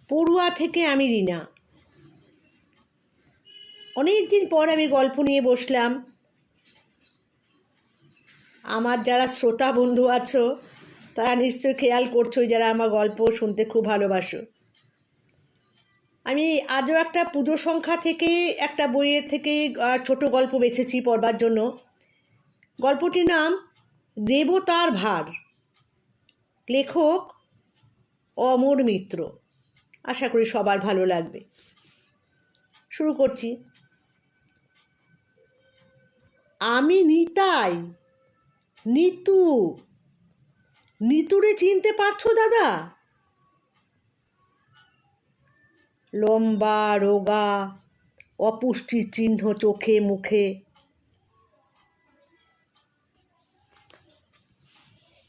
পড়ুয়া থেকে আমি রিনা। অনেক দিন পর আমি গল্প নিয়ে বসলাম। আমার যারা শ্রোতা বন্ধু আছো তারা নিশ্চয়ই খেয়াল করছো, যারা আমার গল্প শুনতে খুব ভালোবাসো। আমি আজও একটা পুজো সংখ্যা থেকে একটা বইয়ের থেকে ছোট গল্প বেছেছি পড়বার জন্য। গল্পটির নাম দেবতার ভার, লেখক অমর মিত্র। আশা করি সবার ভালো লাগবে। শুরু করছি। আমি নিতাই, নিতু। নিতুরে চিনতে পারছো দাদা? লম্বা, রোগা, অপুষ্টির চিহ্ন চোখে মুখে।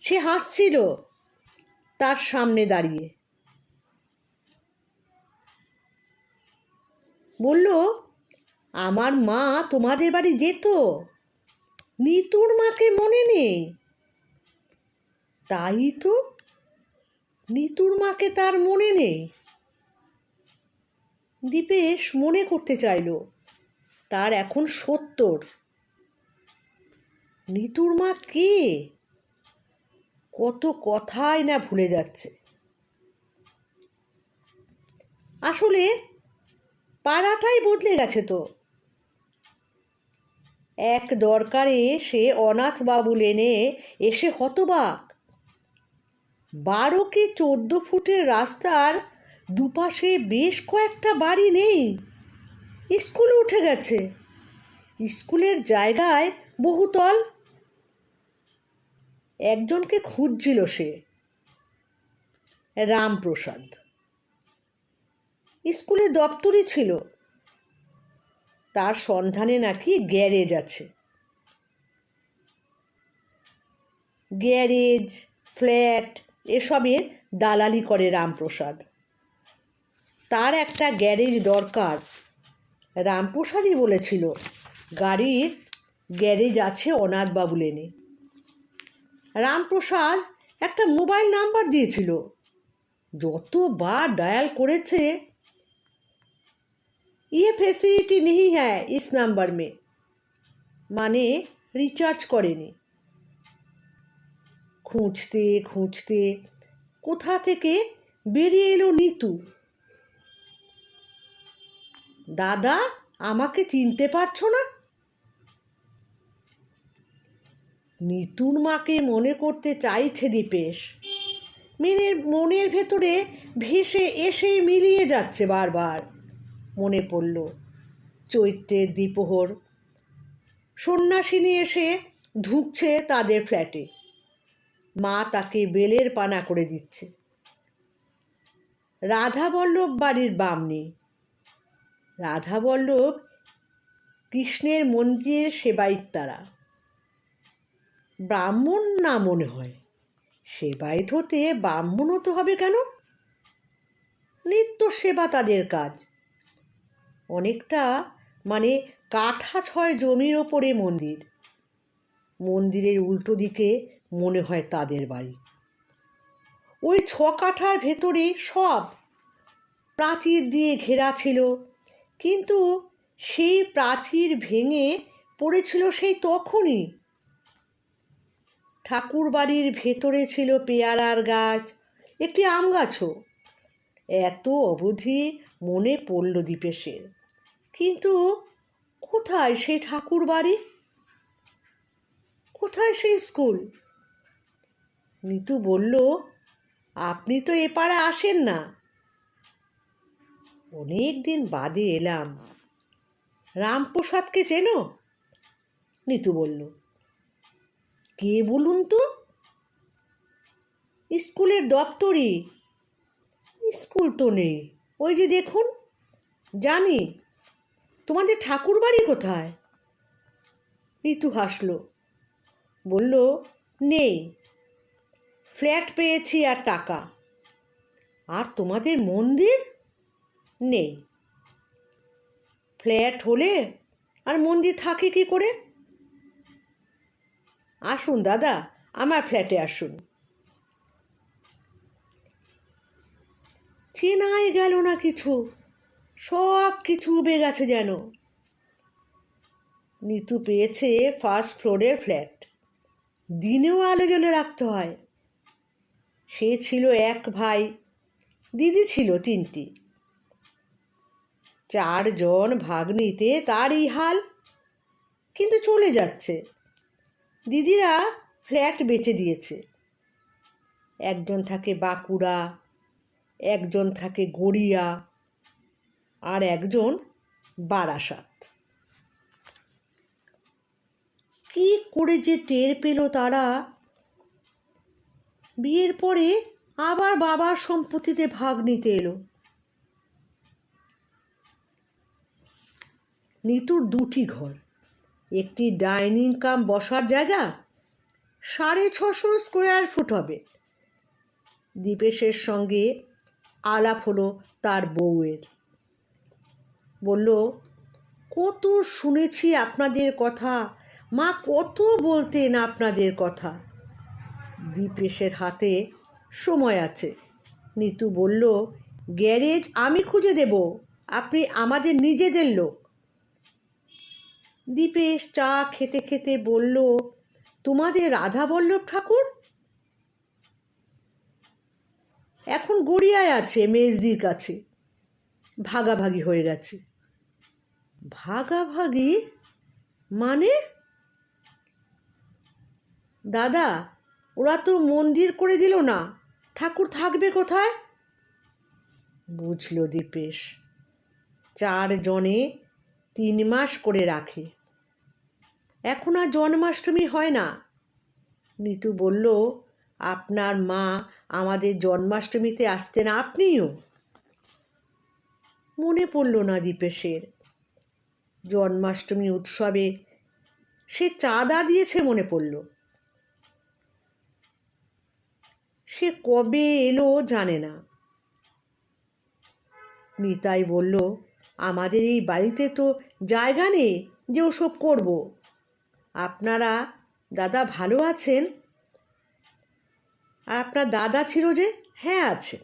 সে হাসছিল তার সামনে দাঁড়িয়ে। বলল, আমার মা তোমাদের বাড়ি যেত। নিতুর মাকে মনে নেই? তাই তো, নিতুর মাকে তার মনে নেই। দীপেশ মনে করতে চাইল, তার এখন 70। নিতুর মা কে? কত কথাই না ভুলে যাচ্ছে। আসলে পাড়াটাই বদলে গেছে তো। এক দরকারে সে অনাথ বাবু লেনে এসে হতবাক। 12 কি 14 ফুটের রাস্তার দুপাশে বেশ কয়েকটা বাড়ি নেই। স্কুল উঠে গেছে। স্কুলের জায়গায় বহুতল। একজনকে খুঁজছিল সে, রামপ্রসাদ। স্কুলে দপ্তরি ছিল। তার সন্ধানে নাকি গ্যারেজ আছে। গ্যারেজ, ফ্ল্যাট এসবের দালালি করে রামপ্রসাদ। তার একটা গ্যারেজ দরকার। রামপ্রসাদই বলেছিল গাড়ির গ্যারেজ আছে অনাথবাবু লেনে। রামপ্রসাদ একটা মোবাইল নাম্বার দিয়েছিল। যতবার ডায়াল করেছে, ये फैसिलिटी नहीं है इस नंबर में, মানে রিচার্জ করেনি। খুঁজতে খুঁজতে কোথা থেকে বেরিয়ে এলো নিতু। দাদা, আমাকে চিনতে পারছো না? নিতুর মাকে মনে করতে চাইছে দীপেশ। মনের ভেতরে ভেসে এসে মিলিয়ে যাচ্ছে বারবার। মনে পড়ল চৈত্রের দ্বিপ্রহর, সন্ন্যাসিনী এসে ঢুকছে তাদের ফ্ল্যাটে। মা তাকে বেলের পানা করে দিচ্ছে। রাধাবল্লভ বাড়ির বামনি। রাধাবল্লভ কৃষ্ণের মন্দিরের সেবায়িত তারা। ব্রাহ্মণ না মনে হয়। সেবায়িত হতে ব্রাহ্মণ হতে হবে কেন? নিত্য সেবা তাদের কাজ। অনেকটা মানে কাঠা 6 জমির ওপরে মন্দির। মন্দিরের উল্টো দিকে মনে হয় তাদের বাড়ি। ওই 6 কাঠার ভেতরে সব প্রাচীর দিয়ে ঘেরা ছিল, কিন্তু সেই প্রাচীর ভেঙে পড়েছিল সেই তখনই। ঠাকুর বাড়ির ভেতরে ছিল পেয়ারার গাছ, একটি আম গাছও। এত অবধি মনে পড়ল দীপেশের। কিন্তু কোথায় সেই ঠাকুর বাড়ি? কোথায় সেই স্কুল? নিতু বলল, আপনি তো এ পাড়া আসেন না। অনেক দিন বাদে এলাম। রামপ্রসাদকে চেনো? নিতু বলল। কে বলুন তো? স্কুলের দপ্তরি। স্কুল তো নেই, ওই যে দেখুন। জানি, তোমাদের ঠাকুর বাড়ি কোথায়? নিতু হাসল, বলল, নেই। ফ্ল্যাট পেয়েছি আর টাকা। আর তোমাদের মন্দির? নেই। ফ্ল্যাট হলে আর মন্দির থাকে কি করে? আসুন দাদা, আমার ফ্ল্যাটে আসুন। চেনাই গেল না কিছু, সব কিছু উবে গেছে যেন। নিতু পেয়েছে ফার্স্ট ফ্লোরের ফ্ল্যাট, দিনেও আলো জ্বলে রাখতে হয়। সে ছিল এক ভাই, দিদি ছিল তিনটি, 4 জন ভাগ্নিতে তারই হাল। কিন্তু চলে যাচ্ছে। দিদিরা ফ্ল্যাট বেচে দিয়েছে। একজন থাকে বাঁকুড়া, একজন থাকে গড়িয়া, আর একজন বারাসাত। কি করে যে টের পেল তারা! বিয়ের পরে আবার বাবার সম্পত্তিতে ভাগ নিতে এলো। নিতুর 2টি ঘর, একটি ডাইনিং কাম বসার জায়গা, 650 স্কোয়ার ফুট হবে। দীপেশের সঙ্গে আলাপ হলো তার বউয়ের। বলল, কত শুনেছি আপনাদের কথা, মা কত বলতেন আপনাদের কথা। দীপেশের হাতে সময় আছে। নিতু বলল, গ্যারেজ আমি খুঁজে দেব, আপনি আমাদের নিজেদের লোক। দীপেশ চা খেতে খেতে বলল, তোমাদের রাধাবল্লভ ঠাকুর? এখন গড়িয়ায় আছে, মেজদির কাছে। ভাগাভাগি হয়ে গেছে। ভাগাভাগি মানে? দাদা, ওরা তো মন্দির করে দিল না, ঠাকুর থাকবে কোথায়? বুঝল দীপেশ। 4 জনে 3 মাস করে রাখে। এখন আর জন্মাষ্টমী হয় না। নিতু বলল, আপনার মা আমাদের জন্মাষ্টমীতে আসতেন, আপনিও? মনে পড়ল না দীপেশের। জন্মাষ্টমী উৎসবে সে চাঁদা দিয়েছে মনে পড়ল। সে কবে এলো জানে না। নিতাই বলল, আমাদের এই বাড়িতে তো জায়গা নেই যে ওসব করব। আপনারা দাদা ভালো আছেন? আর আপনার দাদা ছিল যে? হ্যাঁ আছেন।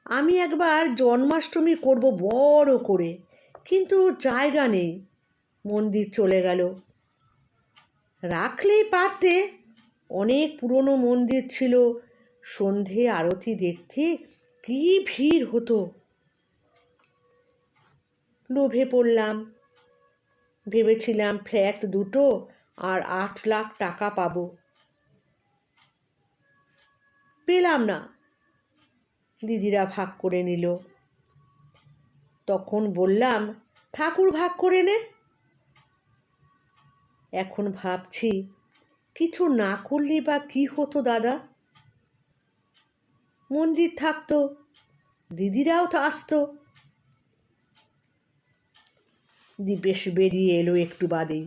আমি একবার জন্মাষ্টমী করব বড় করে, কিন্তু জায়গা নেই। মন্দির চলে গেল। রাখলেই পারতে, অনেক পুরনো মন্দির ছিল। সন্ধে আরতি দেখতে কি ভিড় হতো। লোভে পড়লাম। ভেবেছিলাম ফ্ল্যাট 2টো আর 8 লাখ টাকা পাবো। পেলাম না। দিদিরা ভাগ করে নিল। তখন বললাম, ঠাকুর ভাগ করে নে। এখন ভাবছি, কিছু না করলে বা কি হতো দাদা? মন্দির থাকতো, দিদিরাও তো আসতো। দীপেশ বেরিয়ে এলো একটু বাদেই।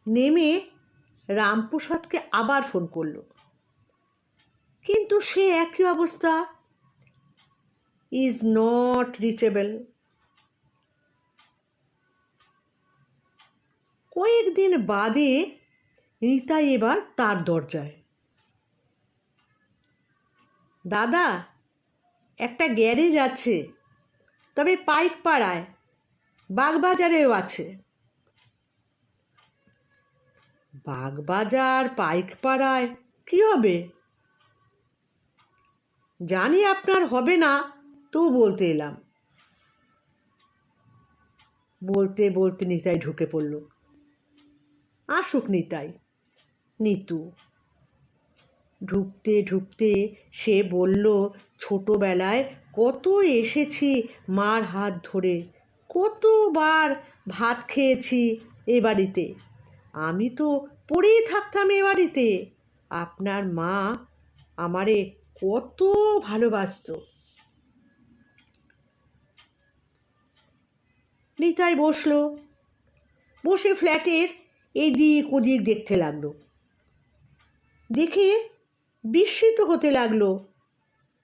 নেমে রামপ্রসাদকে আবার ফোন করলো, কিন্তু সে একই অবস্থা, ইজ নট রিচেবল। কয়েকদিন বাদে নিতাই এবার তার দরজায়। দাদা, একটা গ্যারেজ আছে, তবে পাইকপাড়ায়, বাগবাজারেও আছে। বাগবাজার পাইকপাড়ায় কি হবে? জানি আপনার হবে না, তো বলতে এলাম। বলতে বলতে নিতাই ঢুকে পড়ল। আসুক নিতাই। নিতু ঢুকতে ঢুকতে সে বলল, ছোটবেলায় কত এসেছি মার হাত ধরে, কতবার ভাত খেয়েছি এ বাড়িতে। আমি তো পড়েই থাকতাম এ বাড়িতে। আপনার মা আমারে কত ভালোবাসতো। নিতাই বসলো। বসে ফ্ল্যাটের এদিক ওদিক দেখতে লাগলো। দেখে বিস্মিত হতে লাগলো,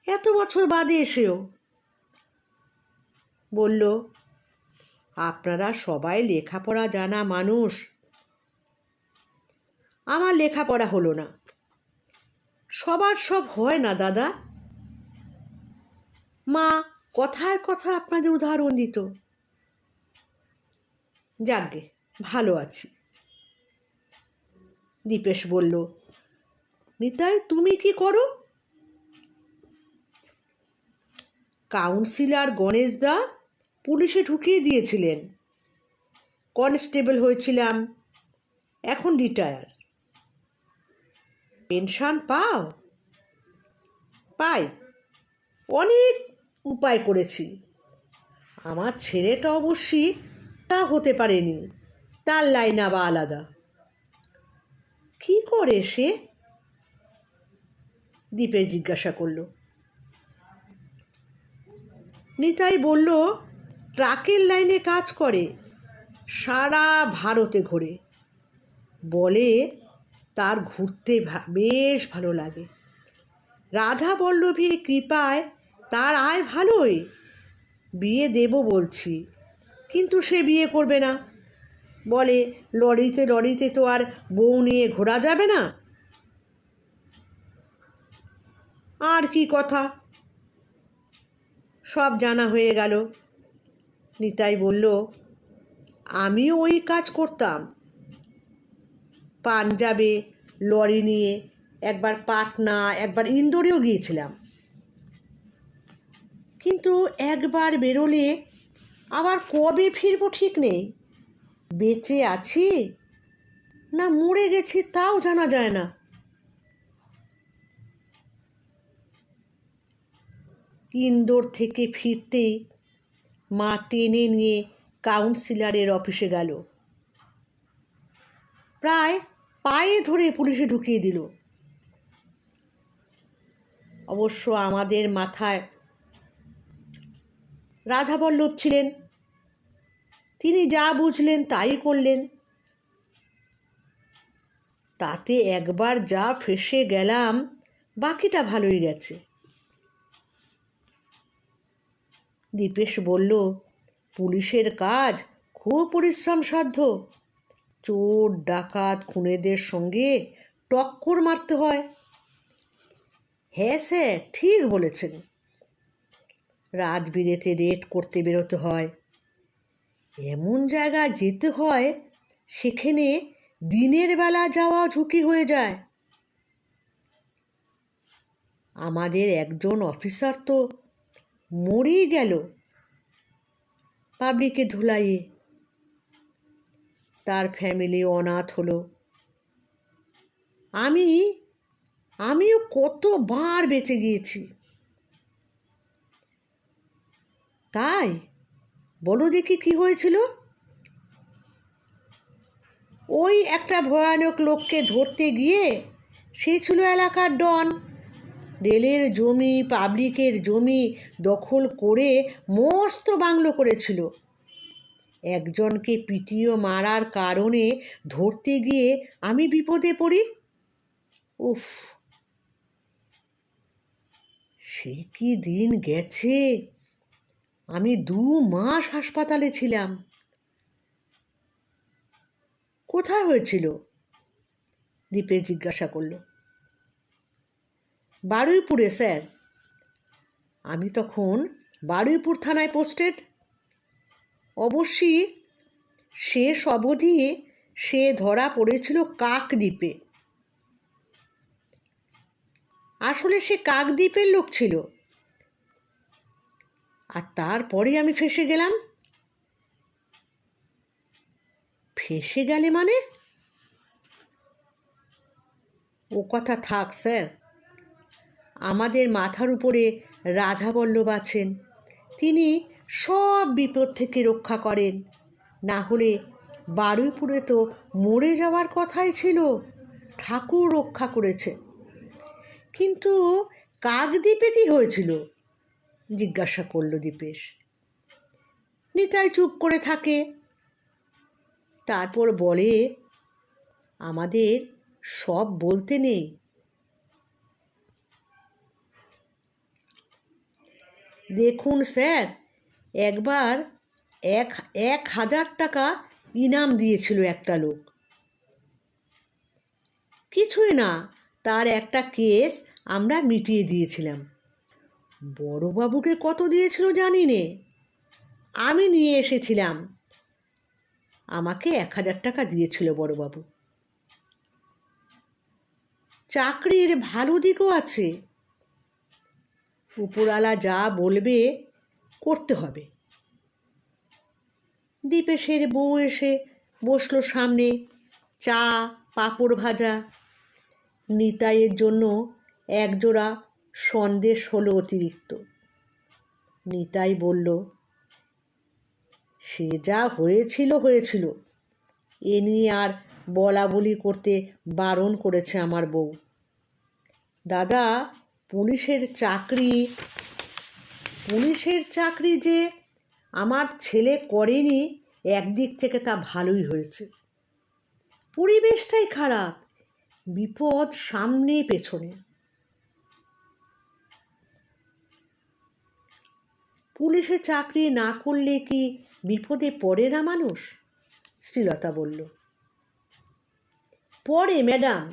এত বছর বাদে এসেও। বলল, আপনারা সবাই লেখাপড়া জানা মানুষ, আমার লেখাপড়া হলো না। সবার সব হয় না দাদা। মা কথায় কথা আপনাদের উদাহরণ দিত। যাকগে, ভালো আছি। দীপেশ বলল, নিতাই তুমি কি করো? কাউন্সিলর গণেশ দা পুলিশে ঢুকিয়ে দিয়েছিলেন। কনস্টেবল হয়েছিলাম, এখন রিটায়ার। পেনশন পাও? পাই, অনেক উপায় করেছি। আমার ছেলেটা অবশ্যই তা হতে পারেনি, তার লাইন আবার আলাদা। কি করে সে? দীপে জিজ্ঞাসা করল। নিতাই বলল, ট্রাকের লাইনে কাজ করে, সারা ভারতে ঘোরে। বলে তার ঘুরতে বেশ ভালো লাগে। রাধা বল্লভীর কৃপায় তার আয় ভালোই। বিয়ে দেব বলছি, কিন্তু সে বিয়ে করবে না। বলে লরিতে লরিতে তো আর বউ নিয়ে ঘোরা যাবে না। আর কি কথা, সব জানা হয়ে গেল। নিতাই বলল, আমিও ওই কাজ করতাম। পাঞ্জাবে লরি নিয়ে একবার পাটনা, একবার ইন্দোরেও গিয়েছিলাম। কিন্তু একবার বেরোলে আবার কবে ফিরবো ঠিক নেই। বেঁচে আছি না মরে গেছি তাও জানা যায় না। ইন্দোর থেকে ফিরতেই মা টেনে নিয়ে কাউন্সিলরের অফিসে গেল। প্রায় পায়ে ধরে পুলিশে ঢুকিয়ে দিল। অবশ্য আমাদের মাথায় রাধাবল্লভ ছিলেন, তিনি যা বুঝলেন তাই করলেন। তাতে একবার যা ফেঁসে গেলাম, বাকিটা ভালোই গেছে। দীপেশ বলল, পুলিশের কাজ খুব পরিশ্রম সাধ্য। চোর ডাকাত খুনেদের সঙ্গে টক্কর মারতে হয়। হ্যাঁ স্যার, ঠিক বলেছেন। রাত বিরেতে রেড করতে বেরোতে হয়। এমন জায়গায় যেতে হয় সেখানে দিনের বেলা যাওয়া ঝুঁকি হয়ে যায়। আমাদের একজন অফিসার তো মরেই গেল পাবলিকের ধুলাইয়ে। তার ফ্যামিলি অনাথ হলো। আমিও কতবার বেঁচে গিয়েছি। তাই বলো দেখি কি হয়েছিল? ওই একটা ভয়ানক লোককে ধরতে গিয়ে, সে ছিল এলাকার ডন। রেলের জমি, পাবলিকের জমি দখল করে মস্ত বাংলো করেছিল। একজনকে পিটিয়ে মারার কারণে ধরতে গিয়ে আমি বিপদে পড়ি। উফ, সে কি দিন গেছে! আমি 2 মাস হাসপাতালে ছিলাম। কোথায় হয়েছিল? দীপে জিজ্ঞাসা করল। বারুইপুরে স্যার। আমি তখন বারুইপুর থানায় পোস্টেড। অবশ্যই শেষ অবধি সে ধরা পড়েছিল কাকদ্বীপে। আসলে সে কাকদ্বীপের লোক ছিল। আর তারপরে আমি ফেঁসে গেলাম। ফেঁসে গেলে মানে? ও কথা থাক স্যার। আমাদের মাথার উপরে রাধাবল্লভ আছেন, তিনি সব বিপদ থেকে রক্ষা করেন। না হলে বারুইপুরে তো মরে যাওয়ার কথাই ছিল, ঠাকুর রক্ষা করেছে। কিন্তু কাকদ্বীপে কি হয়েছিল জিজ্ঞাসা করল দীপেশ। নিতাই চুপ করে থাকে। তারপর বলে, আমাদের সব বলতে নেই। দেখুন স্যার, একবার 1,000 টাকা ইনাম দিয়েছিল একটা লোক। কিছুই না, তার একটা কেস আমরা মিটিয়ে দিয়েছিলাম। বড়বাবুকে কত দিয়েছিল জানি নে, আমি নিয়ে এসেছিলাম। আমাকে 1,000 টাকা দিয়েছিল বড়বাবু। চাকরির ভালো দিকও আছে, উপরওয়ালা যা বলবে করতে হবে। দীপেশের বউ এসে বসলো সামনে, চা, পাঁপড় ভাজা। নিতাইয়ের জন্য একজোড়া সন্দেশ হলো অতিরিক্ত। নিতাই বলল, সে যা হয়েছিল হয়েছিল, এ নিয়ে আর বলা বলি করতে বারণ করেছে আমার বউ। দাদা, পুলিশের চাকরি যে আমার ছেলে করেনি, একদিক থেকে তা ভালোই হয়েছে। পরিবেশটাই খারাপ, বিপদ সামনে পেছনে। পুলিশে চাকরি না করলে কি বিপদে পড়ে না মানুষ? শ্রীলতা বলল। পড়ে ম্যাডাম,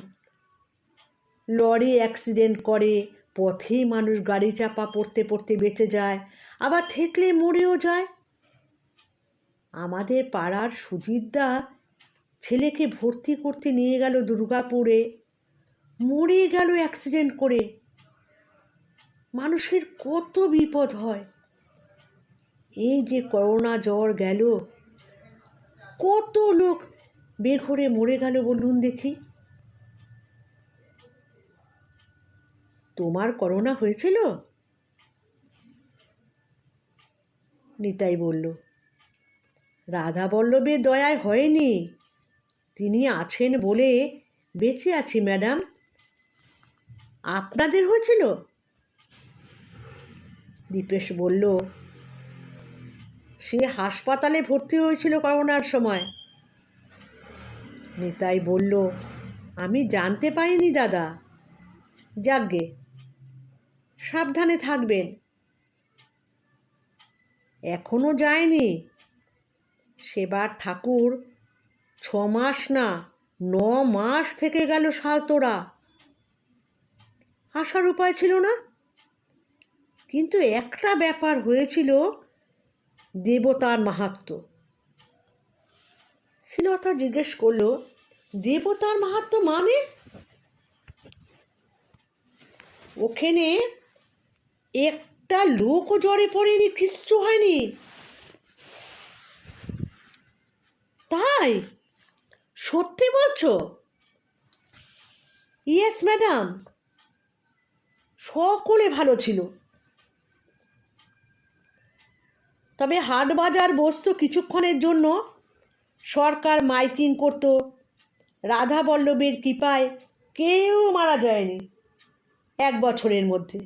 লরি অ্যাক্সিডেন্ট করে, পথেই মানুষ গাড়ি চাপা পড়তে পড়তে বেঁচে যায়, আবার থেতলে মরেও যায়। আমাদের পাড়ার সুজিতদা ছেলেকে ভর্তি করতে নিয়ে গেল দুর্গাপুরে, মরে গেল অ্যাক্সিডেন্ট করে। মানুষের কত বিপদ হয়। এই যে করোনা জ্বর গেল, কত লোক বেঘরে মরে গেল বলুন দেখি। তোমার করোনা হয়েছিল? নিতাই বলল। রাধা বল্লভের দয়ায় হয়নি, তিনি আছেন বলে বেঁচে আছি ম্যাডাম। আপনাদের হয়েছিল? দীপেশ বলল, সে হাসপাতালে ভর্তি হয়েছিল করোনার সময়। নিতাই বলল, আমি জানতে পারিনি দাদা। যাকগে, সাবধানে থাকবেন। এখনো যায়নি? সেবার ঠাকুর 6 মাস না 9 মাস থেকে গেল সালতোরা। আসার উপায় ছিল না। কিন্তু একটা ব্যাপার হয়েছিল, দেবতার মাহাত্ম্য। শ্রীলতা জিজ্ঞেস করল, দেবতার মাহাত্ম্য মানে? ওখানে একটা লোকও জ্বরে পড়েনি, কিচ্ছু হয়নি। তাই? সত্যি বলছো? ইয়েস ম্যাডাম, সকলে ভালো ছিল। তবে হাট বাজার বসতো কিছুক্ষণের জন্য, সরকার মাইকিং করত, রাধা বল্লভের কৃপায় কেউ মারা যায়নি 1 বছরের মধ্যে।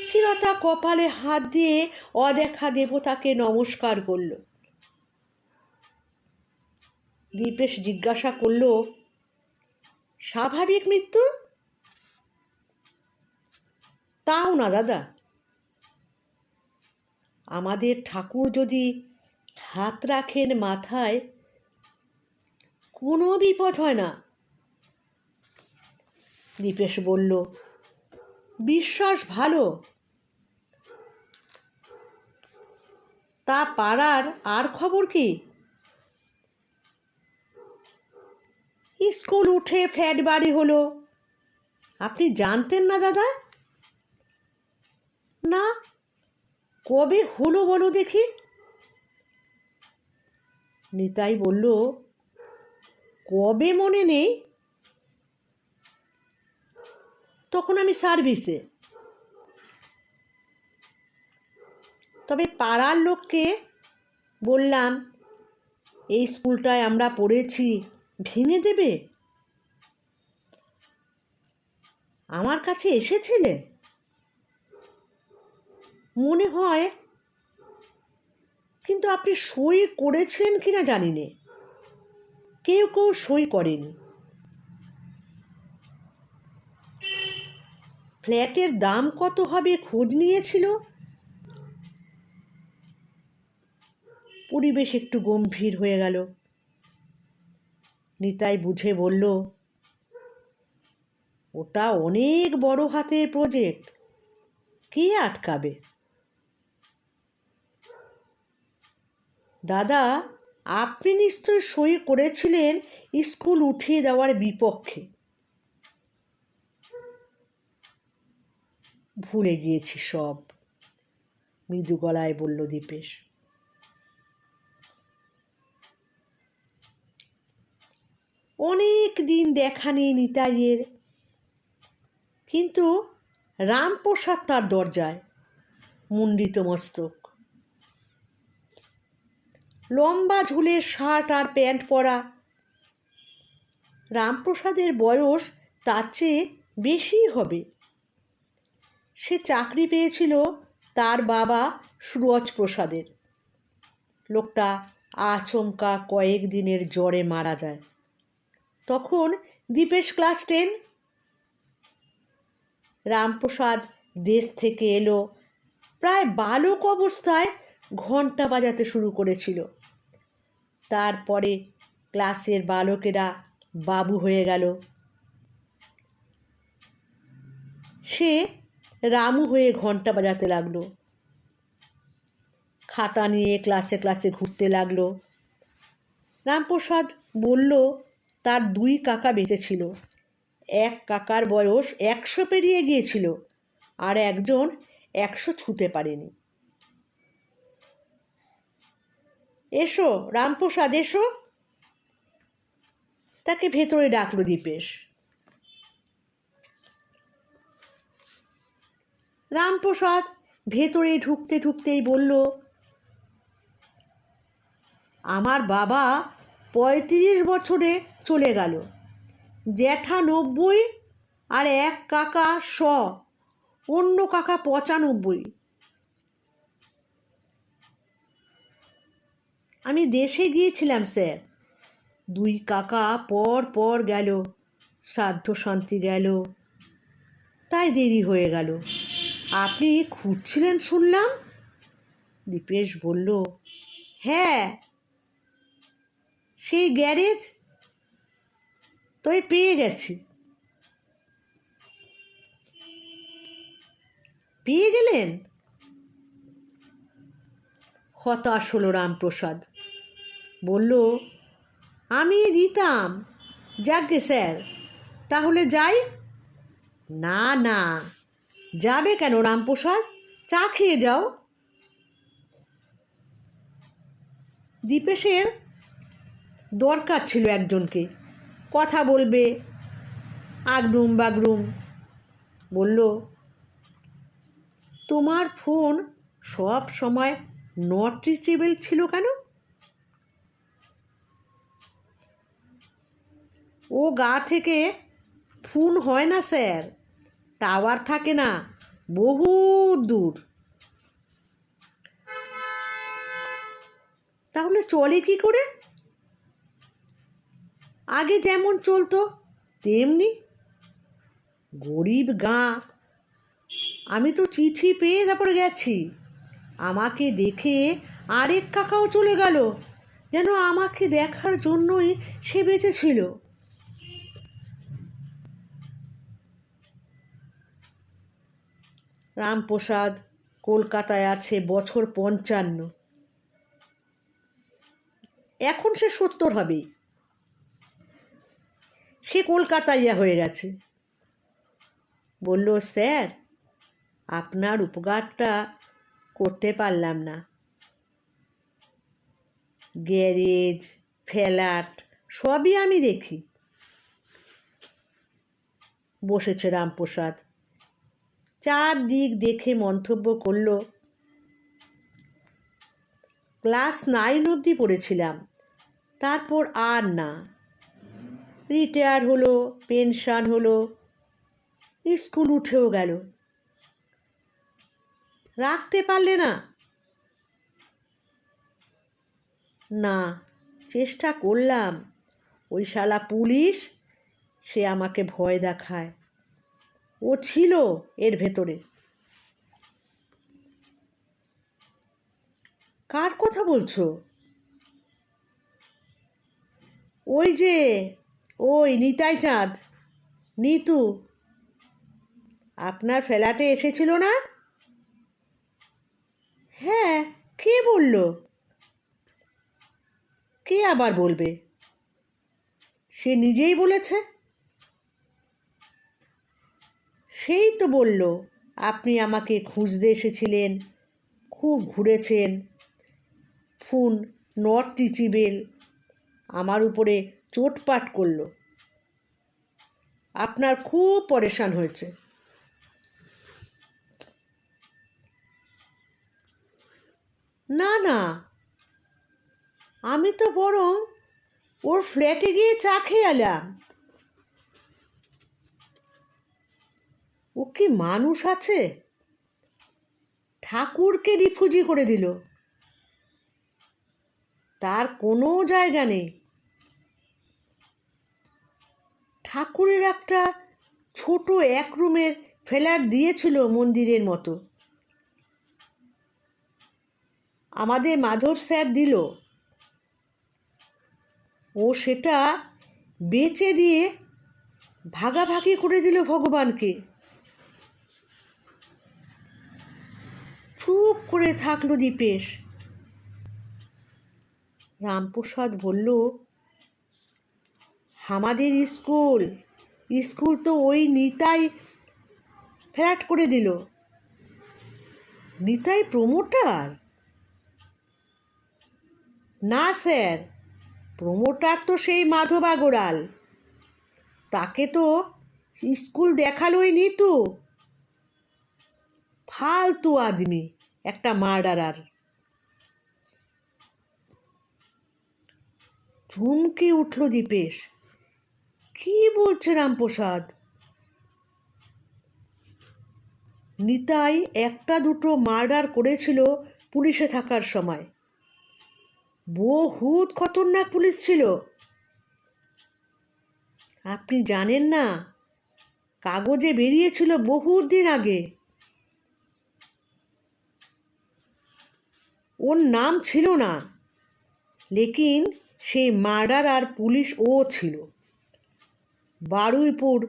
শ্রীলতা কপালে হাত দিয়ে অদেখা দেবতাকে নমস্কার করল। দীপেশ জিজ্ঞাসা করল, স্বাভাবিক মৃত্যু? তাও না দাদা, আমাদের ঠাকুর যদি হাত রাখেন মাথায়, কোনো বিপদ হয় না। দীপেশ বলল, বিশ্বাস ভালো। তা পাড়ার আর খবর কি? স্কুল উঠে ফ্ল্যাট বাড়ি হলো, আপনি জানতেন না দাদা? না, কবে হলো বলো দেখি। নিতাই বলল, কবে মনে নেই, তখন আমি সার্ভিসে। তবে পাড়ার লোককে বললাম, এই স্কুলটায় আমরা পড়েছি, ভেঙে দেবে। আমার কাছে এসেছিলে মনে হয়, কিন্তু আপনি সই করেছিলেন কিনা জানি না। কেউ কেউ সই করেনি। ফ্ল্যাটের দাম কত হবে খোঁজ নিয়েছিল। পরিবেশ একটু গম্ভীর হয়ে গেল। নিতাই বুঝে বলল, ওটা অনেক বড় হাতের প্রজেক্ট, কে আটকাবে? দাদা, আপনি নিশ্চয় সই করেছিলেন স্কুল উঠিয়ে দেওয়ার বিপক্ষে। ভুলে গিয়েছি সব, মৃদু গলায় বলল দীপেশ। অনেক দিন দেখা নেই নিতাইয়ের, কিন্তু রামপ্রসাদ তার দরজায়, মুন্ডিত মস্তক, লম্বা ঝুলের শার্ট আর প্যান্ট পরা। রামপ্রসাদের বয়স তার চেয়ে বেশি হবে। সে চাকরি পেয়েছিল তার বাবা সুরজ প্রসাদের। লোকটা আচমকা কয়েকদিনের জ্বরে মারা যায়। তখন দীপেশ ক্লাস 10। রামপ্রসাদ দেশ থেকে এলো, প্রায় বালক অবস্থায় ঘন্টা বাজাতে শুরু করেছিল। তারপরে ক্লাসের বালকেরা বাবু হয়ে গেল। সে রামু হয়ে ঘন্টা বাজাতে লাগলো, খাতা নিয়ে ক্লাসে ক্লাসে ঘুরতে লাগলো। রামপ্রসাদ বলল তার 2 কাকা বেঁচে ছিল। এক কাকার বয়স 100 পেরিয়ে গিয়েছিল, আর একজন 100 ছুঁতে পারেনি। এসো রামপ্রসাদ, এসো, তাকে ভেতরে ডাকলো দীপেশ। রামপ্রসাদ ভেতরে ঢুকতে ঢুকতেই বলল, আমার বাবা 35 বছরে চলে গেল, জ্যাঠা 90, আর এক কাকা 100, অন্য কাকা 95। আমি দেশে গিয়েছিলাম স্যার, 2 কাকা পর পর গেল, শ্রাদ্ধ শান্তি গেল, তাই দেরি হয়ে গেল। আপনি খুঁজছিলেন শুনলাম। দীপেশ বলল, হ্যাঁ, সেই গ্যারেজ, তবে পেয়ে গেছি। পেয়ে গেলেন? হতাশ হলো রামপ্রসাদ। বলল, আমি দিতাম। যাকগে স্যার, তাহলে যাই? না না, যাবে কেন রামপ্রসাদ, চা খেয়ে যাও। দীপেশের দরকার ছিল একজনকে, কথা বলবে, আগরুম বাগরুম। বলল, তোমার ফোন সব সময় নট রিচেবল ছিল কেন? ও গা থেকে ফোন হয় না স্যার, টাওয়ার থাকে না, বহু দূর। তাহলে চলে কি করে? আগে যেমন চলতো তেমনি। গরিব গাঁ, আমি তো চিঠি পেয়ে তারপরে গেছি। আমাকে দেখে আরেক কাকাও চলে গেল, যেন আমাকে দেখার জন্যই সে বেঁচেছিল। রামপ্রসাদ কলকাতায় আছে বছর 55, এখন সে 70 হবে। সে কলকাতাইয়া হয়ে গেছে। বলল, স্যার, আপনার উপকারটা করতে পারলাম না। গ্যারেজ, ফ্ল্যাট সবই আমি দেখি। বসেছে রামপ্রসাদ, চারদিক দেখে মন্তব্য করল, ক্লাস 9 অবধি পড়েছিলাম, তারপর আর না। রিটায়ার হলো, পেনশন হলো, স্কুল উঠেও গেল। রাখতে পারলে না? না, চেষ্টা করলাম। ওই শালা পুলিশ, সে আমাকে ভয় দেখায়। ও ছিল এর ভেতরে। কার কথা বলছো? ওই যে, ওই নিতাই চাঁদ, নিতু আপনার ফ্ল্যাটে এসেছিল না? হ্যাঁ, কে বলল? কে আবার বলবে? সে নিজেই বলেছে। সেই তো বলল আপনি আমাকে খুঁজতে এসেছিলেন, খুব ঘুরেছেন, ফোন নট রিচেবল, আমার উপরে চোটপাট করলো, আপনার খুব পরেশান হয়েছে। না না, আমি তো বরং ওর ফ্ল্যাটে গিয়ে চা খেয়ে এলাম। ও কি মানুষ আছে? ঠাকুরকে রিফিউজি করে দিল। তার কোনো জায়গা নেই। ঠাকুরের একটা ছোট এক রুমের ফ্ল্যাট দিয়েছিল মন্দিরের মতো, আমাদের মাধব স্যার দিল। ও সেটা বেচে দিয়ে ভাগাভাগি করে দিল ভগবানকে। চুপ করে থাকলো দীপেশ। রামপ্রসাদ বলল, আমাদের স্কুল তো ওই নিতাই ফ্ল্যাট করে দিল। নিতাই প্রমোটার? না স্যার, প্রমোটার তো সেই মাধব আগরওয়াল। তাকে তো স্কুল দেখালোই নিতু। ফালতু আদমি, একটা মার্ডারার। চমকে উঠল দীপেশ। কি বলছে রামপ্রসাদ? নিতাই একটা দুটো মার্ডার করেছিল পুলিশে থাকার সময়। বহুত খতরনাক পুলিশ ছিল। আপনি জানেন না, কাগজে বেরিয়েছিল বহুত দিন আগে। ওর নাম ছিল না, লেকিন সেই মার্ডার আর পুলিশ ও ছিল। বারুইপুর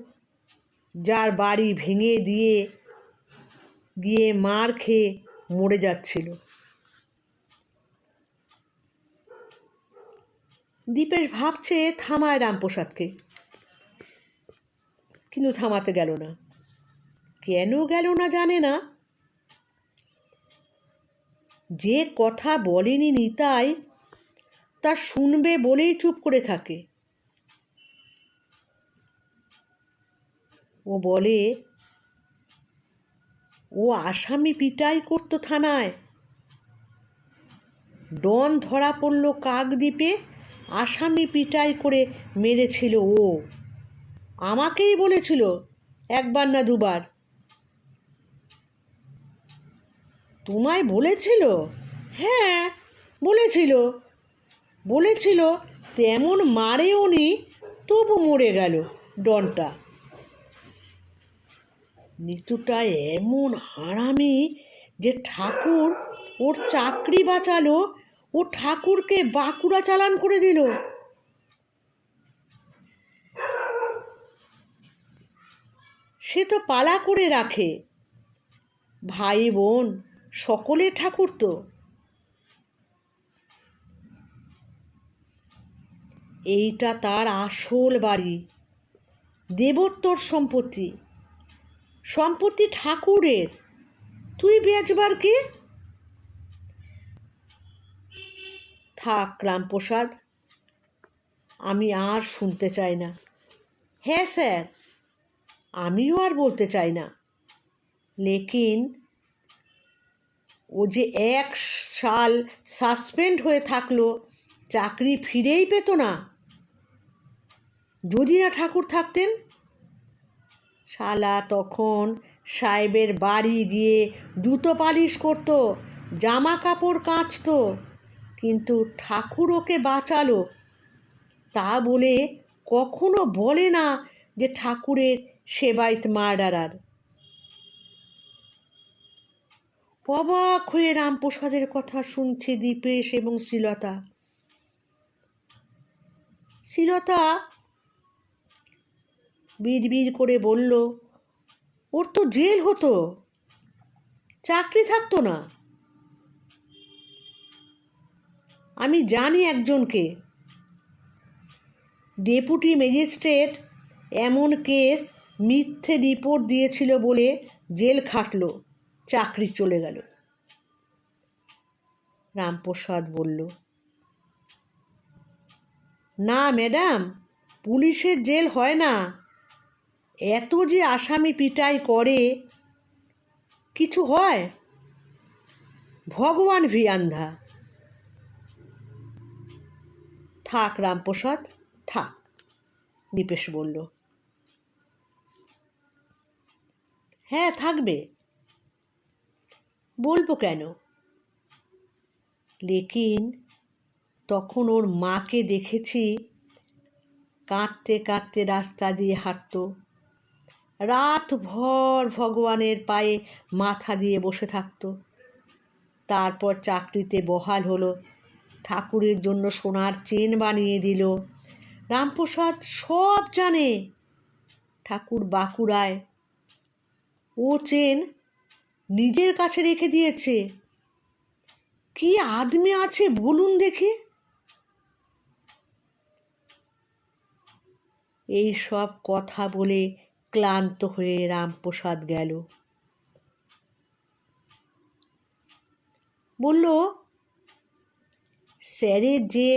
যার বাড়ি ভেঙে দিয়ে গিয়ে মার খেয়ে মরে যাচ্ছিল। দীপেশ ভাবছে থামায় রামপ্রসাদকে, কিন্তু থামাতে গেল না। কেন গেল না জানে না। যে কথা বলেনি নিতাই তা শুনবে বলেই চুপ করে থাকে। ও বলে, ও আসামি পিটাই করতো থানায়। ডন ধরা পড়ল কাকদ্বীপে, আসামি পিটাই করে মেরেছিল ও। আমাকেই বলেছিল, একবার না দুবার। তোমায় বলেছিল? হ্যাঁ, বলেছিল। বলেছিল তেমন মারেও নি, তবু মরে গেল ডনটা। নিতুটা এমন হারামি যে ঠাকুর ওর চাকরি বাঁচালো, ও ঠাকুরকে বাঁকুড়া চালান করে দিল। সে তো পালা করে রাখে, ভাই বোন সকলে ঠাকুর তো। এইটা তার আসল বাড়ি, দেবোত্তর সম্পত্তি। সম্পত্তি ঠাকুরের, তুই বেচবার কে? থাক রামপ্রসাদ, আমি আর শুনতে চাই না। হ্যাঁ স্যার, আমিও আর বলতে চাই না, লেকিন ও যে 1 সাল সাসপেন্ড হয়ে থাকলো, চাকরি ফিরেই পেত না যদি না ঠাকুর থাকতেন। শালা তখন সাহেবের বাড়ি গিয়ে জুতো পালিশ করতো, জামা কাপড় কাচতো, কিন্তু ঠাকুর ওকে বাঁচালো। তা বলে কখনো বলে না যে ঠাকুরের সেবায়েত মার্ডারার। অবাক হয়ে রামপ্রসাদের কথা শুনছে দীপেশ এবং শ্রীলতা। শ্রীলতা বিড়বিড় করে বলল, ওর তো জেল হতো, চাকরি থাকতো না। আমি জানি একজনকে, ডেপুটি ম্যাজিস্ট্রেট এমন কেস মিথ্যে রিপোর্ট দিয়েছিল বলে জেল খাটলো, চাকরি চলে গেল। রামপ্রসাদ বলল, না ম্যাডাম, পুলিশের জেল হয় না। এত যে আসামি পিটাই করে, কিছু হয়? ভগবান ভি আন্ধা। থাক রামপ্রসাদ, থাক, দীপেশ বলল। হ্যাঁ থাকবে, বলবো কেন। লেকিন তখন ওর মাকে দেখেছি কাঁদতে কাঁদতে রাস্তা দিয়ে হাঁটতো, রাত ভর ভগবানের পায়ে মাথা দিয়ে বসে থাকতো। তারপর চাকরিতে বহাল হলো, ঠাকুরের জন্য সোনার চেন বানিয়ে দিল। রামপ্রসাদ সব জানে। ঠাকুর বাঁকুড়ায়, ও চেন নিজের কাছে রেখে দিয়েছে। কি আদমি আছে বলুন দেখি। এই সব কথা বলে ক্লান্ত হয়ে রামপ্রসাদ গেল। বলল, স্যারের যে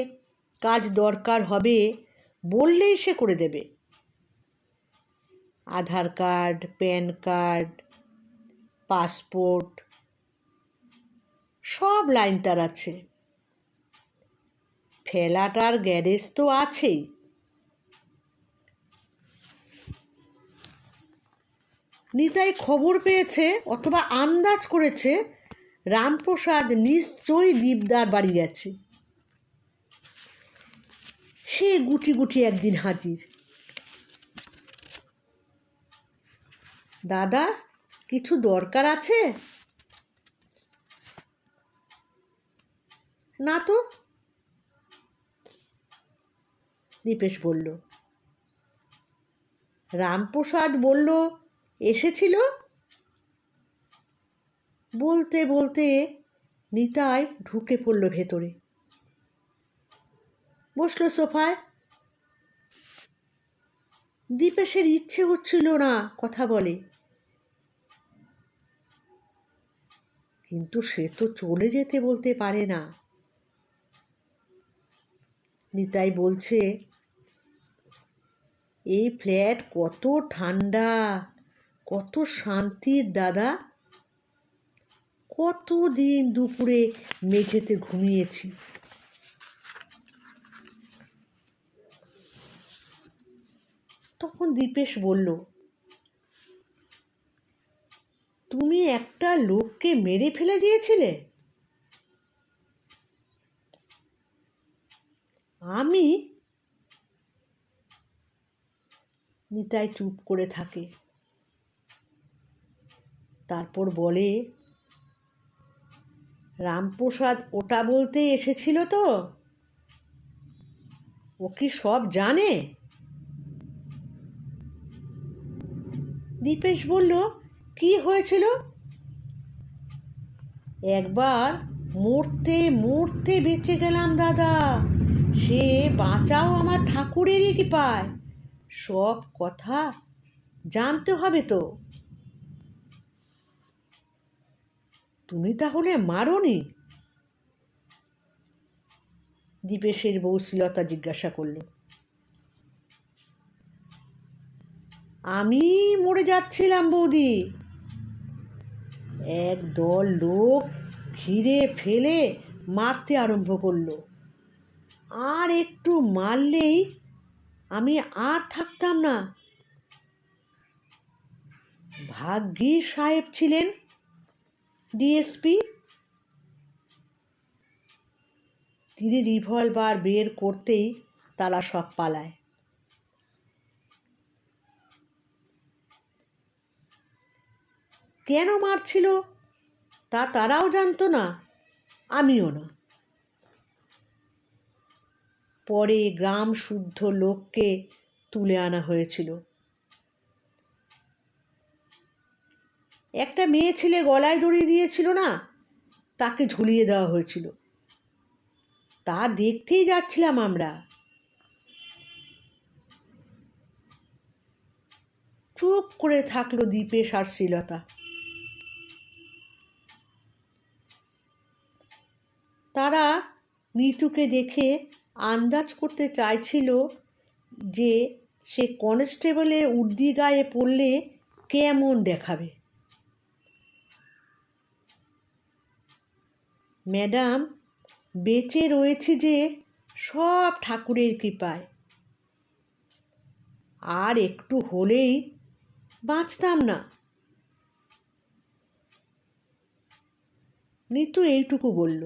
কাজ দরকার হবে বললেই সে করে দেবে। আধার কার্ড, প্যান কার্ড, পাসপোর্ট, সব লাইন তার আছে। ফেলাটার গ্যারেজ তো আছেই। নিতাই খবর পেয়েছে অথবা আন্দাজ করেছে রামপ্রসাদ নিশ্চয়ই দীপদার বাড়ি গেছে। সে গুটি গুটি একদিন হাজির। দাদা, কিছু দরকার আছে? না তো, দীপেশ বলল। রামপ্রসাদ বলল এসেছিল। বলতে বলতে নিতাই ঢুকে পড়ল ভেতরে, বসল সোফায়। দীপেশের ইচ্ছে হচ্ছিল না কথা বলে, কিন্তু সে তো চলে যেতে বলতে পারে না। নিতাই বলছে, এই ফ্ল্যাট কত ঠান্ডা, কত শান্তির দাদা। কতদিন দুপুরে মেঝেতে ঘুমিয়েছি। তখন দীপেশ বলল, তুমি একটা লোককে মেরে ফেলে দিয়েছিলে? আমি? নিতাই চুপ করে থাকে। তারপর বলে, রামপ্রসাদ ওটা বলতে এসেছিল তো? ও কি সব জানে? দীপেশ বলল, কি হয়েছিল? একবার মরতে মরতে বেঁচে গেলাম দাদা। সে বাঁচাও আমার ঠাকুরেরই কৃপায়। সব কথা জানতে হবে তো। তুমি তাহলে মারোনি? দীপেশের বউ শ্রীলতা জিজ্ঞাসা করল। আমি মরে যাচ্ছিলাম বৌদি, এক দল লোক ঘিরে ফেলে মারতে আরম্ভ করলো। আর একটু মারলেই আমি আর থাকতাম না। ভাগ্যিস সাহেব ছিলেন, ডিএসপি। তিনি রিভলভার বের করতেই তারা সব পালায়। কেন মারছিল তা তারাও জানতো না, আমিও না। পরে গ্রাম শুদ্ধ লোককে তুলে আনা হয়েছিল। একটা মেয়ে ছেলে গলায় দড়ি দিয়েছিল না, তাকে ঝুলিয়ে দেওয়া হয়েছিল। তা দেখতেই যাচ্ছিলাম আমরা। চুপ করে থাকলো দীপেশ আর শ্রীলতা। তারা নিতুকে দেখে আন্দাজ করতে চাইছিল যে সে কনস্টেবলের উর্দি গায়ে পড়লে কেমন দেখাবে। ম্যাডাম, বেঁচে রয়েছি যে সব ঠাকুরের কৃপায়, আর একটু হলেই বাঁচতাম না। নিতু এইটুকু বলল,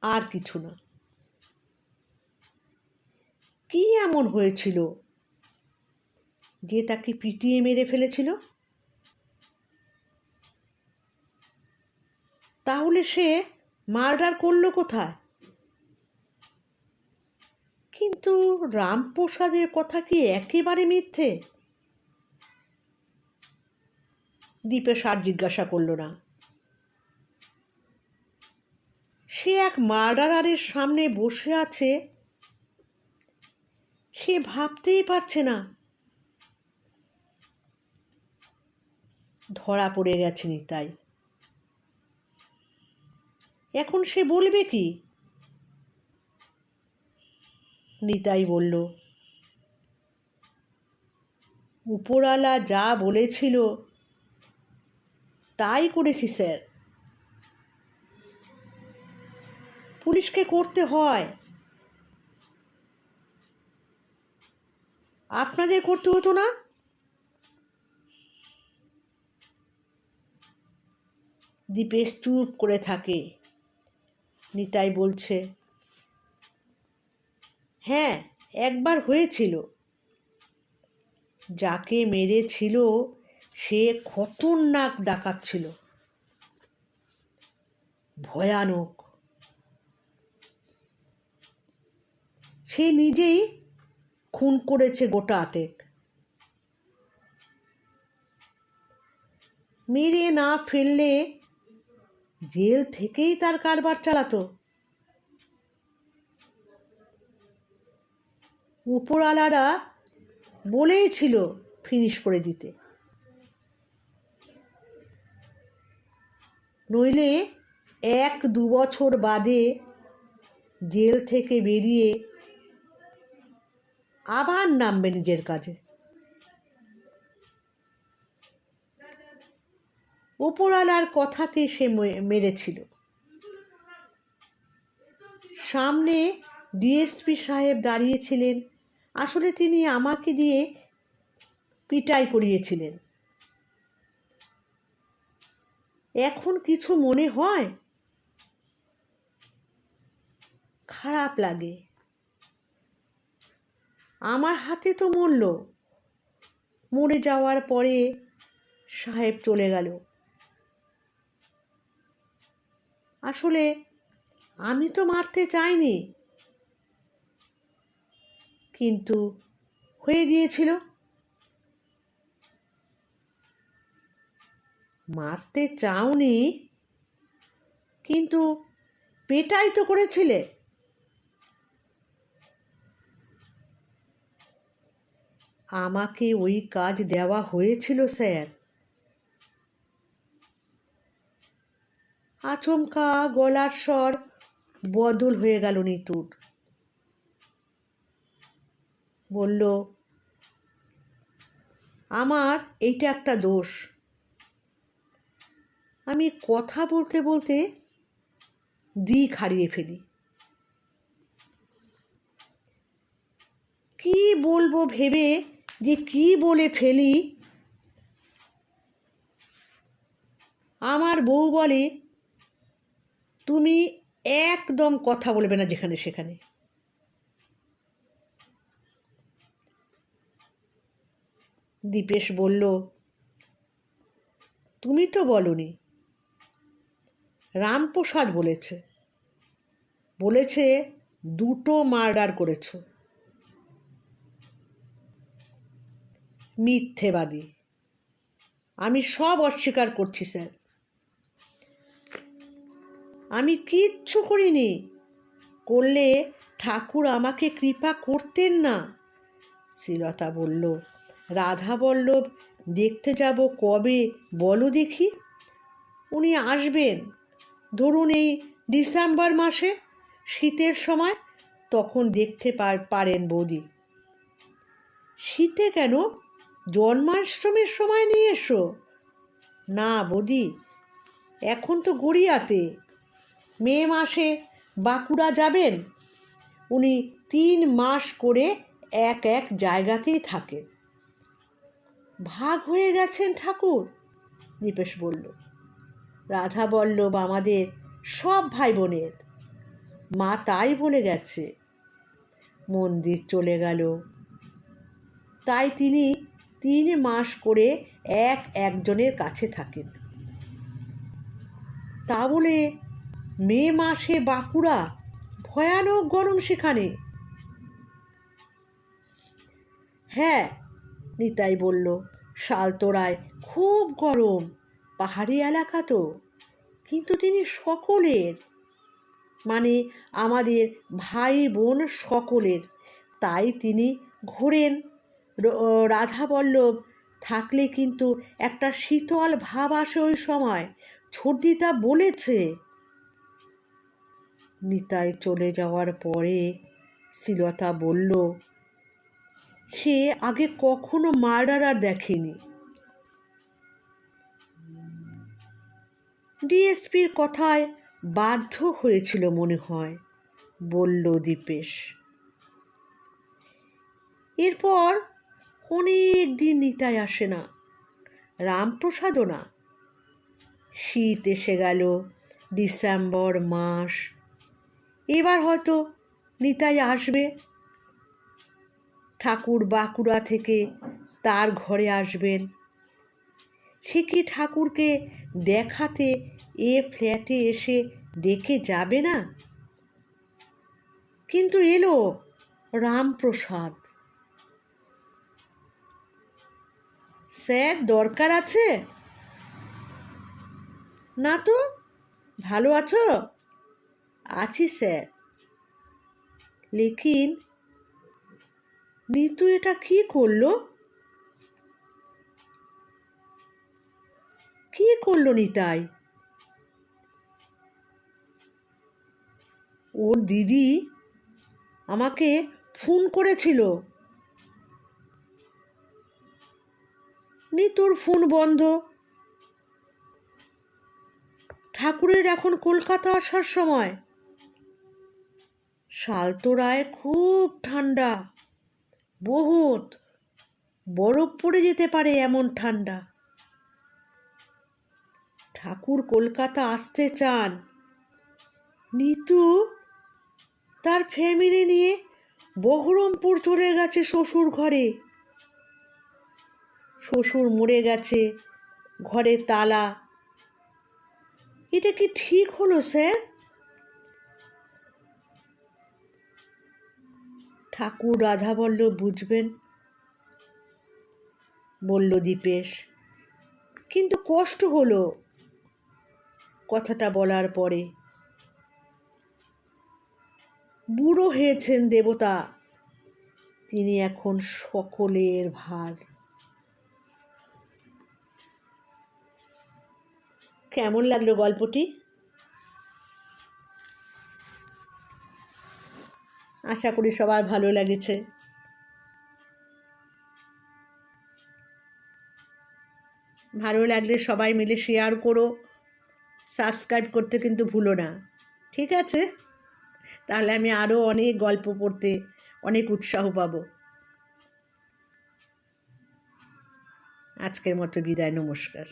আর কিছু না। কি এমন হয়েছিল যে তাকে পিটিয়ে মেরে ফেলেছিল? তাহলে সে মার্ডার করলো কোথায়? কিন্তু রামপ্রসাদের কথা কি একেবারে মিথ্যে? দীপেশ আর জিজ্ঞাসা করল না। সে এক মার্ডারারের সামনে বসে আছে, সে ভাবতেই পারছে না ধরা পড়ে গেছে নিতাই। এখন সে বলবে কি? নিতাই বলল, উপরওয়ালা যা বলেছিল তাই করেছি স্যার। পুলিশকে করতে হয়, আপনাদের করতে হতো না? দীপেশ চুপ করে থাকে। নিতাই বলছে, হ্যাঁ, একবার হয়েছিল। যাকে মেরেছিল সে খতরনাক ডাকাত ছিল, ভয়ানক। সে নিজেই খুন করেছে গোটা 8। মেরে না ফেললে জেল থেকেই তার কারবার চালাতো। উপরওয়ালারা বলেই ছিল ফিনিশ করে দিতে, নইলে 1-2 বছর বাদে জেল থেকে বেরিয়ে আবার নামবে নিজের কাজে। উপরওয়ালার কথাতে সে মেরেছিল। সামনে ডিএসপি সাহেব দাঁড়িয়েছিলেন, আসলে তিনি আমাকে দিয়ে পিটাই করিয়েছিলেন। এখন কিছু মনে হয়? খারাপ লাগে। আমার হাতে তো মরল। মরে যাওয়ার পরে সাহেব চলে গেল। আসলে আমি তো মারতে চাইনি, কিন্তু হয়ে গিয়েছিল। মারতে চাওনি, কিন্তু পেটাই তো করেছিলে। আমাকে ওই কাজ দেওয়া হয়েছিল স্যার। আচমকা গলার স্বর বদল হয়ে গেল নিতুর। বলল, আমার এইটা একটা দোষ। আমি কথা বলতে বলতে দিক হারিয়ে ফেলি। কি বলবো ভেবে যে কি বলে ফেলি। আমার বউ বলে, তুমি একদম কথা বলবে না যেখানে সেখানে। দীপেশ বলল, তুমি তো বলনি, রামপ্রসাদ বলেছে 2টো মার্ডার করেছ। মিথ্যেবাদী। আমি সব অস্বীকার করছি স্যার। আমি কিচ্ছু করিনি। করলে ঠাকুর আমাকে কৃপা করতেন না। শ্রীলতা বলল, রাধাবল্লভ দেখতে যাব কবে বলো দেখি? উনি আসবেন ধরুন এই ডিসেম্বর মাসে, শীতের সময়, তখন দেখতে পারেন বৌদি। শীতে কেন? জন্মাষ্টমীর সময় নিয়ে এসো। না বৌদি, এখন তো গড়িয়াতে। মে মাসে বাঁকুড়া যাবেন। উনি 3 মাস করে এক জায়গাতেই থাকেন। ভাগ হয়ে গেছেন ঠাকুর? দীপেশ বলল, রাধাবল্লভ আমাদের সব ভাই বোনের। মা তাই বলে গেছে। মন্দির চলে গেল। তাই তিনি 3 মাস করে একজনের কাছে থাকেন। তা বলে মে মাসে বাঁকুড়া? ভয়ানক গরম সেখানে। হ্যাঁ, নিতাই বলল, শালতোরায় খুব গরম, পাহাড়ি এলাকা তো। কিন্তু তিনি সকলের, মানে আমাদের ভাই বোন সকলের, তাই তিনি ঘোরেন। রাধাবল্লভ থাকলে কিন্তু একটা শীতল ভাব আসে ওই সময়। ছর্দিতা বলেছে। নিতাই চলে যাওয়ার পরে শ্রীলতা বলল, সে আগে কখনো মার্ডারার দেখেনি। ডিএসপির কথায় বাধ্য হয়েছিল মনে হয়, বলল দীপেশ। এরপর অনেক দিন নিতাই আসে না, রামপ্রসাদও না। শীত এসে গেল, ডিসেম্বর মাস। এবার হয়তো নিতাই আসবে। ঠাকুর বাঁকুড়া থেকে তার ঘরে আসবেন। সে কি ঠাকুরকে দেখাতে এ ফ্ল্যাটে এসে ডেকে যাবে না? কিন্তু এলো রামপ্রসাদ। স্যার, দরকার আছে? না তো। ভালো আছো? আছি স্যার। লেকিন নিতু এটা কি করলো? কি করলো নিতাই? ওর দিদি আমাকে ফোন করেছিল। নিতুর ফোন বন্ধ। ঠাকুরের এখন কলকাতা আসার সময়। শালতোরায় খুব ঠান্ডা, বহুত, বরফ পড়ে যেতে পারে এমন ঠান্ডা। ঠাকুর কলকাতা আসতে চান। নিতু তার ফ্যামিলি নিয়ে বহরমপুর চলে গেছে শ্বশুর ঘরে। শ্বশুর মরে গেছে, ঘরে তালা। এটা কি ঠিক হলো স্যার? ঠাকুর রাধাবল্লভ বুঝবেন, বলল দীপেশ। কিন্তু কষ্ট হলো কথাটা বলার পরে। বুড়ো হয়েছেন দেবতা, তিনি এখন সকলের ভার। কেমন লাগলো গল্পটি? আশা করি সবার ভালো লেগেছে। ভালো লাগলে সবাই মিলে শেয়ার করো, সাবস্ক্রাইব করতে কিন্তু ভুলো না, ঠিক আছে? তাহলে আমি আরও অনেক গল্প পড়তে অনেক উৎসাহ পাবো। আজকের মতো বিদায়, নমস্কার।